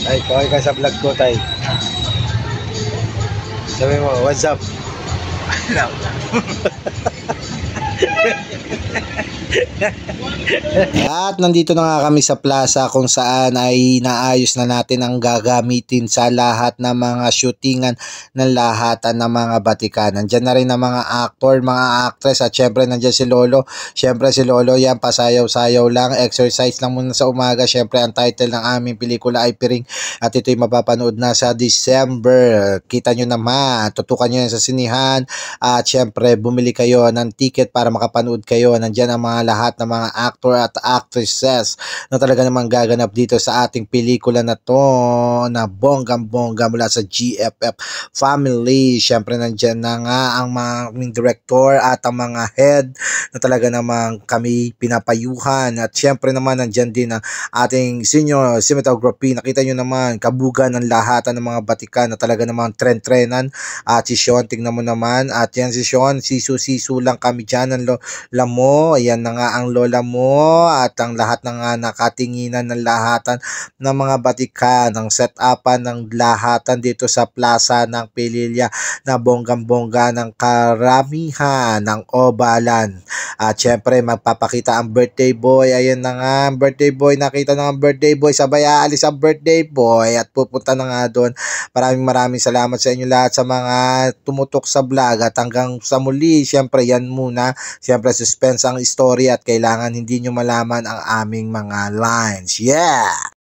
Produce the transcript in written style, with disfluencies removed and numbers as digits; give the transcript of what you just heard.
Ay, kaway ka sa vlog ko, tay. Sabi mo, what's up? At nandito na nga kami sa plaza kung saan ay naayos na natin ang gagamitin sa lahat ng mga shootingan ng lahatan ng mga batikan. Nandiyan na rin ang mga actor, mga actress at syempre nandiyan si Lolo. Syempre si Lolo yan, pasayaw-sayaw lang, exercise lang muna sa umaga. Syempre ang title ng aming pelikula ay Piring at ito'y mapapanood na sa December. Kita nyo naman, tutukan nyo yan sa sinihan at syempre bumili kayo ng ticket para makapanood kayo. Nandiyan ang mga lahat ng mga actor at actresses na talaga namang gaganap dito sa ating pelikula na to na bonggang-bongga mula sa GFF family. Syempre nandyan na nga ang mga aming director at ang mga head na talaga namang kami pinapayuhan at syempre naman nandyan din ang ating senior cinematography. Nakita nyo naman kabugan ng lahatan ng mga batikan na talaga namang tren-trenan at si Sean, tingnan mo naman at yan si Sean, sisu-sisu lang kami dyan ng lola mo. Ayan na nga ang lola mo at ang lahat na nga nakatinginan ng lahatan ng mga batikan, ng set-upan ng lahatan dito sa plaza ng Pililya na bonggang-bongga ng karamihan ng obalan. At syempre magpapakita ang birthday boy. Ayan na nga ang birthday boy, nakita na ang birthday boy, sabay aalis ang birthday boy at pupunta na nga doon. Maraming salamat sa inyo lahat sa mga tumutok sa vlog at hanggang sa muli. Syempre yan muna, syempre suspense ang story at kailangan hindi nyo malaman ang aming mga lines. Yeah!